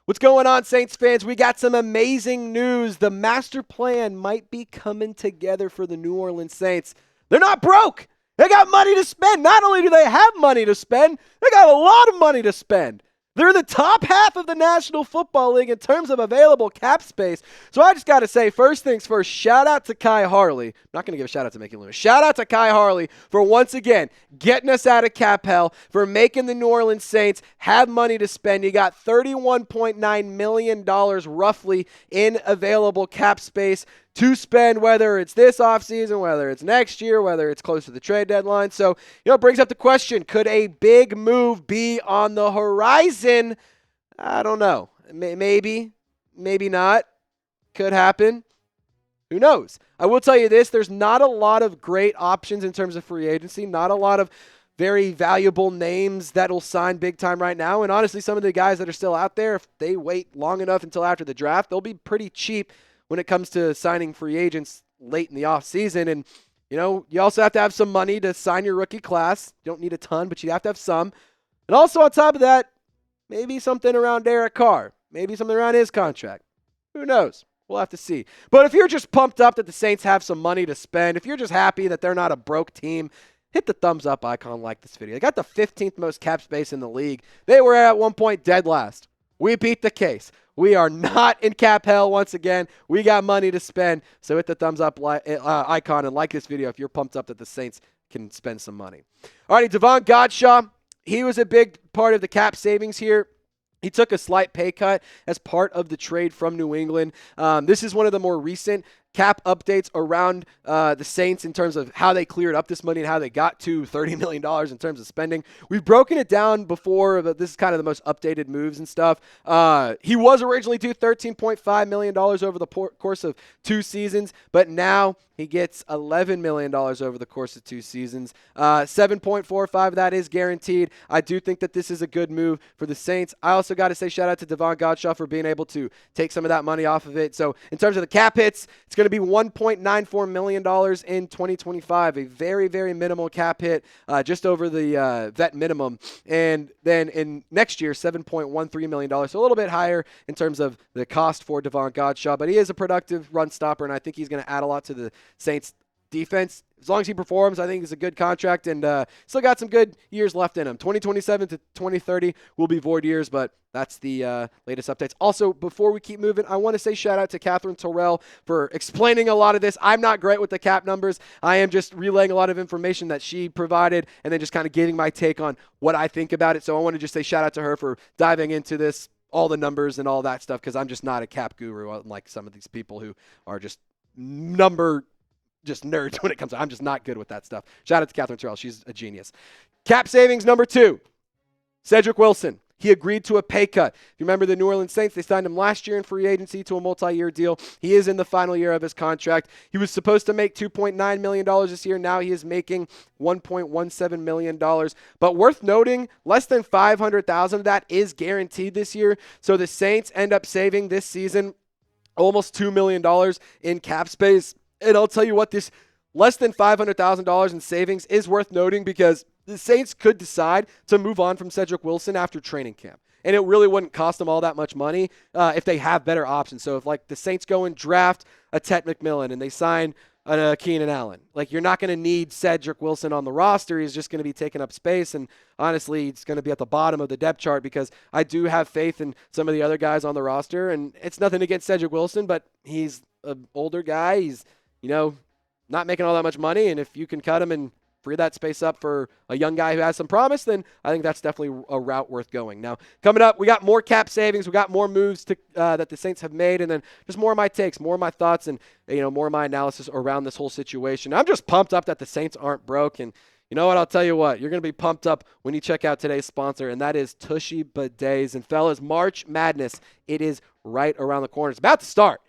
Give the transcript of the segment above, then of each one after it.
What's going on, Saints fans? We got some amazing news. The master plan might be coming together for the New Orleans Saints. They're not broke. They got money to spend. Not only do they have money to spend, they got a lot of money to spend. They're the top half of the National Football League in terms of available cap space. So I just got to say, first things first, shout out to Kai Harley. I'm not going to give a shout out to Mathieu Loomis. Shout out to Kai Harley for once again getting us out of cap hell, for making the New Orleans Saints have money to spend. You got $31.9 million roughly in available cap space to spend, whether it's this offseason, whether it's next year, whether it's close to the trade deadline. So, it brings up the question, could a big move be on the horizon? I don't know. Maybe, maybe not. Could happen. Who knows? I will tell you this, there's not a lot of great options in terms of free agency, not a lot of very valuable names that'll sign big time right now. And honestly, some of the guys that are still out there, if they wait long enough until after the draft, they'll be pretty cheap when it comes to signing free agents late in the offseason. And, you also have to have some money to sign your rookie class. You don't need a ton, but you have to have some. And also on top of that, maybe something around Derek Carr. Maybe something around his contract. Who knows? We'll have to see. But if you're just pumped up that the Saints have some money to spend, if you're just happy that they're not a broke team, hit the thumbs up icon, like this video. They got the 15th most cap space in the league. They were at one point dead last. We beat the case. We are not in cap hell once again. We got money to spend. So hit the thumbs up icon and like this video if you're pumped up that the Saints can spend some money. All right, Davon Godchaux, he was a big part of the cap savings here. He took a slight pay cut as part of the trade from New England. This is one of the more recent cap updates around the Saints in terms of how they cleared up this money and how they got to $30 million in terms of spending. We've broken it down before, but this is kind of the most updated moves and stuff. He was originally due $13.5 million over the course of 2 seasons, but now he gets $11 million over the course of 2 seasons. 7.45 of that is guaranteed. I do think that this is a good move for the Saints. I also got to say shout out to Davon Godchaux for being able to take some of that money off of it. So in terms of the cap hits, it's going to be $1.94 million in 2025, a very, very minimal cap hit, just over the vet minimum. And then in next year, $7.13 million, so a little bit higher in terms of the cost for Davon Godchaux. But he is a productive run stopper, and I think he's going to add a lot to the Saints defense. As long as he performs, I think it's a good contract, and still got some good years left in him. 2027 to 2030 will be void years, but that's the latest updates. Also, before we keep moving, I want to say shout out to Katherine Terrell for explaining a lot of this. I'm not great with the cap numbers. I am just relaying a lot of information that she provided and then just kind of giving my take on what I think about it. So I want to just say shout out to her for diving into this, all the numbers and all that stuff, because I'm just not a cap guru, unlike some of these people who are just nerds when it comes to. I'm just not good with that stuff. Shout out to Katherine Terrell. She's a genius. Cap savings number 2, Cedrick Wilson. He agreed to a pay cut. If you remember the New Orleans Saints, they signed him last year in free agency to a multi-year deal. He is in the final year of his contract. He was supposed to make $2.9 million this year. Now he is making $1.17 million. But worth noting, less than $500,000 of that is guaranteed this year. So the Saints end up saving this season almost $2 million in cap space. And I'll tell you what, this less than $500,000 in savings is worth noting because the Saints could decide to move on from Cedrick Wilson after training camp. And it really wouldn't cost them all that much money if they have better options. So if the Saints go and draft a Ted McMillan and they sign a Keenan Allen, you're not going to need Cedrick Wilson on the roster. He's just going to be taking up space. And honestly, it's going to be at the bottom of the depth chart because I do have faith in some of the other guys on the roster. And it's nothing against Cedrick Wilson, but he's an older guy. He's not making all that much money, and if you can cut him and free that space up for a young guy who has some promise, then I think that's definitely a route worth going. Now, coming up, we got more cap savings, we got more moves that the Saints have made, and then just more of my takes, more of my thoughts, and more of my analysis around this whole situation. I'm just pumped up that the Saints aren't broke, and you know what? I'll tell you what, you're going to be pumped up when you check out today's sponsor, and that is Tushy Bidets. And fellas, March Madness, it is right around the corner. It's about to start.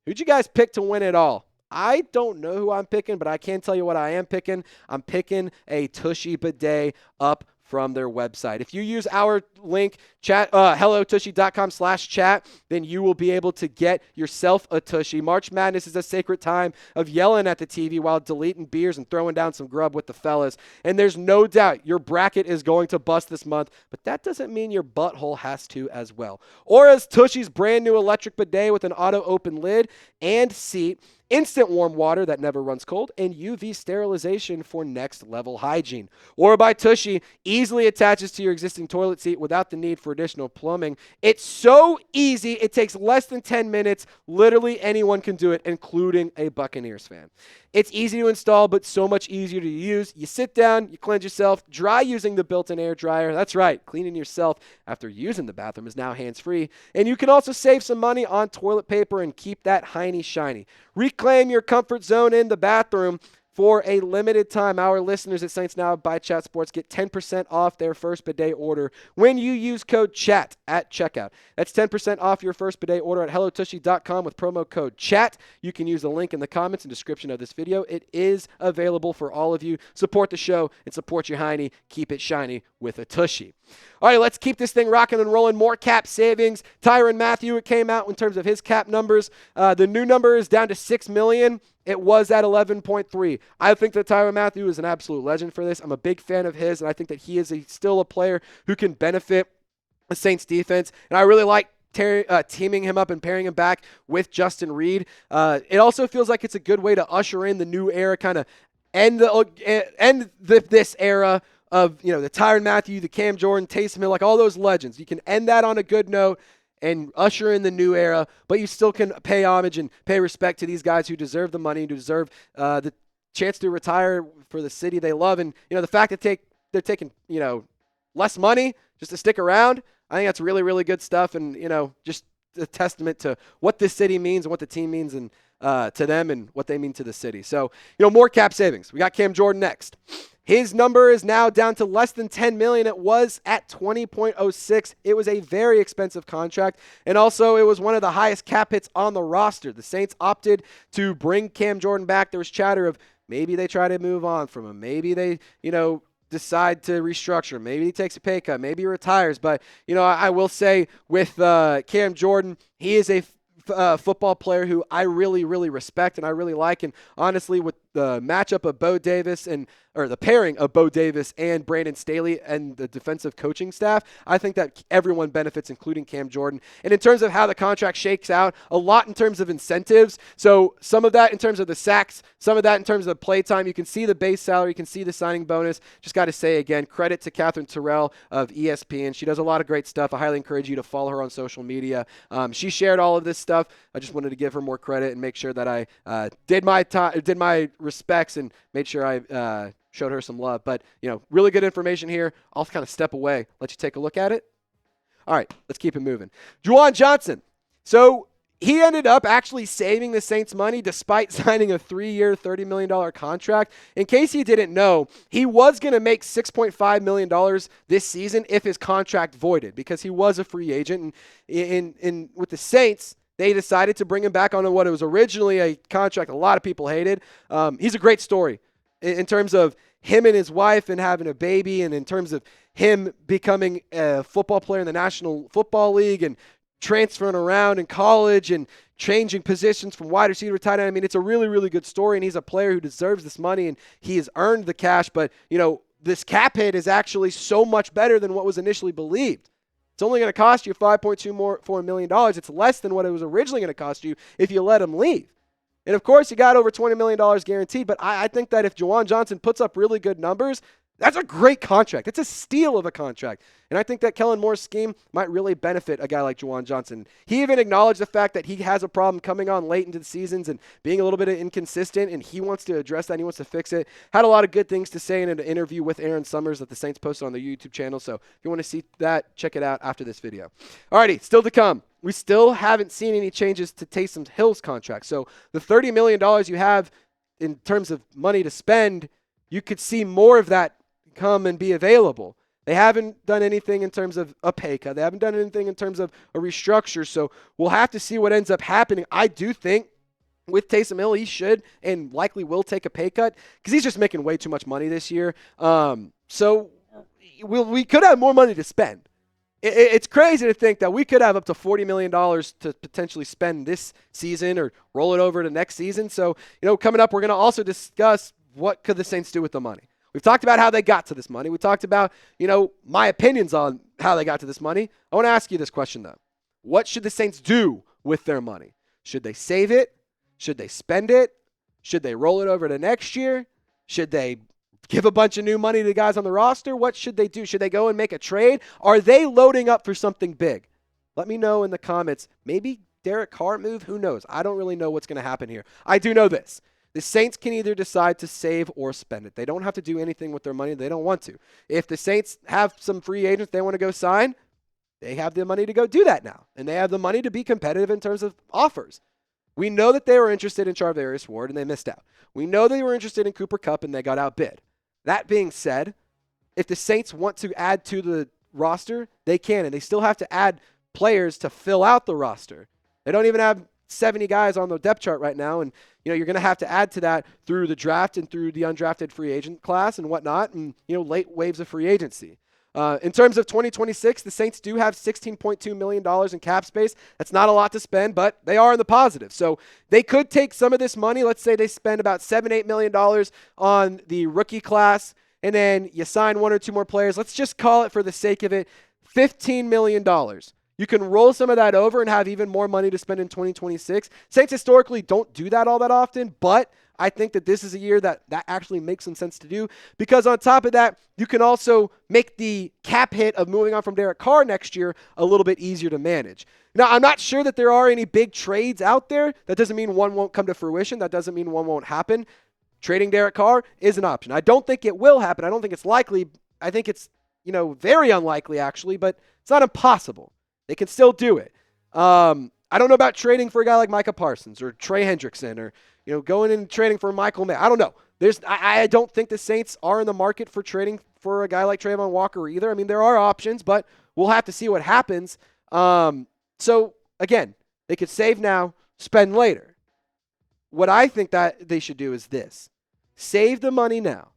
Who'd you guys pick to win it all? I don't know who I'm picking, but I can tell you what I am picking. I'm picking a Tushy Bidet up from their website. If you use our link, hellotushy.com/chat, then you will be able to get yourself a Tushy. March Madness is a sacred time of yelling at the TV while deleting beers and throwing down some grub with the fellas. And there's no doubt your bracket is going to bust this month, but that doesn't mean your butthole has to as well. Aura's Tushy's brand new electric bidet with an auto open lid and seat, instant warm water that never runs cold, and UV sterilization for next level hygiene. Aura by Tushy easily attaches to your existing toilet seat without the need for additional plumbing. It's so easy. It takes less than 10 minutes. Literally anyone can do it, including a Buccaneers fan. It's easy to install, but so much easier to use. You sit down, you cleanse yourself, dry using the built-in air dryer. That's right, cleaning yourself after using the bathroom is now hands-free. And you can also save some money on toilet paper and keep that hiney shiny. Reclaim your comfort zone in the bathroom. For a limited time, our listeners at Saints Now by Chat Sports get 10% off their first bidet order when you use code CHAT at checkout. That's 10% off your first bidet order at hellotushy.com with promo code CHAT. You can use the link in the comments and description of this video. It is available for all of you. Support the show and support your hiney. Keep it shiny with a Tushy. All right, let's keep this thing rocking and rolling. More cap savings. Tyrann Mathieu, it came out in terms of his cap numbers. The new number is down to $6 million. It was at 11.3. I think that Tyrann Mathieu is an absolute legend for this. I'm a big fan of his, and I think that he is still a player who can benefit the Saints defense. And I really like teaming him up and pairing him back with Justin Reed. It also feels like it's a good way to usher in the new era, kind of end this era of, the Tyrann Mathieu, the Cam Jordan, Taysom Hill, like all those legends. You can end that on a good note and usher in the new era, but you still can pay homage and pay respect to these guys who deserve the money, who deserve the chance to retire for the city they love. And, the fact that they're taking, less money just to stick around, I think that's really, really good stuff. And, just a testament to what this city means and what the team means and to them and what they mean to the city. So, more cap savings. We got Cam Jordan next. His number is now down to less than $10 million. It was at $20.06. It was a very expensive contract, and also it was one of the highest cap hits on the roster. The Saints opted to bring Cam Jordan back. There was chatter of maybe they try to move on from him. Maybe they, decide to restructure. Maybe he takes a pay cut. Maybe he retires. But, I will say with Cam Jordan, he is a football player who I really, really respect and I really like. And honestly, with the matchup of the pairing of Bo Davis and Brandon Staley and the defensive coaching staff, I think that everyone benefits, including Cam Jordan. And in terms of how the contract shakes out, a lot in terms of incentives. So some of that in terms of the sacks, some of that in terms of play time. You can see the base salary, you can see the signing bonus. Just got to say again, credit to Katherine Terrell of ESPN. She does a lot of great stuff. I highly encourage you to follow her on social media. She shared all of this stuff. I just wanted to give her more credit and make sure that I did my respects and made sure I showed her some love. But, really good information here. I'll kind of step away, let you take a look at it. All right, let's keep it moving. Juwan Johnson. So he ended up actually saving the Saints money despite signing a 3-year, $30 million contract. In case you didn't know, he was going to make $6.5 million this season if his contract voided because he was a free agent. And with the Saints, they decided to bring him back on what it was originally a contract a lot of people hated. He's a great story in terms of him and his wife and having a baby, and in terms of him becoming a football player in the National Football League and transferring around in college and changing positions from wide receiver to tight end. I mean, it's a really, really good story, and he's a player who deserves this money, and he has earned the cash. But, this cap hit is actually so much better than what was initially believed. It's only going to cost you $5.24 million. It's less than what it was originally going to cost you if you let him leave. And, of course, you got over $20 million guaranteed. But I think that if Juwan Johnson puts up really good numbers, that's a great contract. It's a steal of a contract. And I think that Kellen Moore's scheme might really benefit a guy like Juwan Johnson. He even acknowledged the fact that he has a problem coming on late into the seasons and being a little bit inconsistent, and he wants to address that and he wants to fix it. Had a lot of good things to say in an interview with Aaron Summers that the Saints posted on their YouTube channel. So if you want to see that, check it out after this video. Alrighty, still to come. We still haven't seen any changes to Taysom Hill's contract. So the $30 million you have in terms of money to spend, you could see more of that come and be available. They haven't done anything in terms of a pay cut. They haven't done anything in terms of a restructure. So we'll have to see what ends up happening. I do think with Taysom Hill, he should and likely will take a pay cut because he's just making way too much money this year. So we could have more money to spend. It's crazy to think that we could have up to $40 million to potentially spend this season or roll it over to next season. So, coming up, we're going to also discuss what could the Saints do with the money. We've talked about how they got to this money. We talked about, my opinions on how they got to this money. I want to ask you this question, though. What should the Saints do with their money? Should they save it? Should they spend it? Should they roll it over to next year? Should they give a bunch of new money to the guys on the roster? What should they do? Should they go and make a trade? Are they loading up for something big? Let me know in the comments. Maybe Derek Carr move? Who knows? I don't really know what's going to happen here. I do know this. The Saints can either decide to save or spend it. They don't have to do anything with their money. They don't want to. If the Saints have some free agents they want to go sign, they have the money to go do that now. And they have the money to be competitive in terms of offers. We know that they were interested in Charvarius Ward and they missed out. We know they were interested in Cooper Kupp and they got outbid. That being said, if the Saints want to add to the roster, they can, and they still have to add players to fill out the roster. They don't even have 70 guys on the depth chart right now, and you're going to have to add to that through the draft and through the undrafted free agent class and whatnot, and late waves of free agency. In terms of 2026, the Saints do have $16.2 million in cap space. That's not a lot to spend, but they are in the positive. So they could take some of this money. Let's say they spend about $7-8 million on the rookie class, and then you sign one or two more players. Let's just call it, for the sake of it, $15 million. You can roll some of that over and have even more money to spend in 2026. Saints historically don't do that all that often, but I think that this is a year that actually makes some sense to do, because on top of that, you can also make the cap hit of moving on from Derek Carr next year a little bit easier to manage. Now, I'm not sure that there are any big trades out there. That doesn't mean one won't come to fruition. That doesn't mean one won't happen. Trading Derek Carr is an option. I don't think it will happen. I don't think it's likely. I think it's, very unlikely actually, but it's not impossible. They can still do it. I don't know about trading for a guy like Micah Parsons or Trey Hendrickson or, going in and trading for Michael May. I don't know. I don't think the Saints are in the market for trading for a guy like Trayvon Walker either. I mean, there are options, but we'll have to see what happens. So, again, they could save now, spend later. What I think that they should do is this. Save the money now.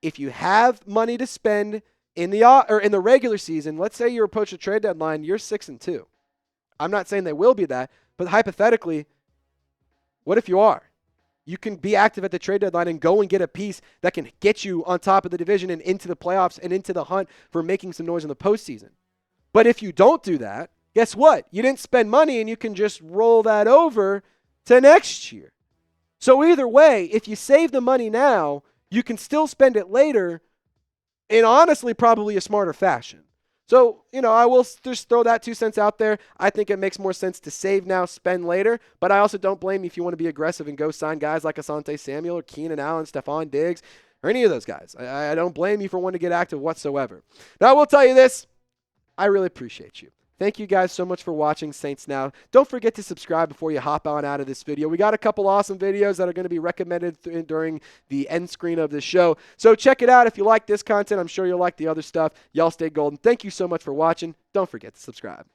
If you have money to spend in the regular season, let's say you approach the trade deadline, you're 6-2. I'm not saying they will be that, but hypothetically, what if you are? You can be active at the trade deadline and go and get a piece that can get you on top of the division and into the playoffs and into the hunt for making some noise in the postseason. But if you don't do that, guess what? You didn't spend money, and you can just roll that over to next year. So either way, if you save the money now, you can still spend it later in honestly probably a smarter fashion. So, I will just throw that 2 cents out there. I think it makes more sense to save now, spend later. But I also don't blame you if you want to be aggressive and go sign guys like Asante Samuel or Keenan Allen, Stephon Diggs, or any of those guys. I don't blame you for wanting to get active whatsoever. Now, I will tell you this. I really appreciate you. Thank you guys so much for watching Saints Now. Don't forget to subscribe before you hop on out of this video. We got a couple awesome videos that are going to be recommended during the end screen of this show. So check it out. If you like this content, I'm sure you'll like the other stuff. Y'all stay golden. Thank you so much for watching. Don't forget to subscribe.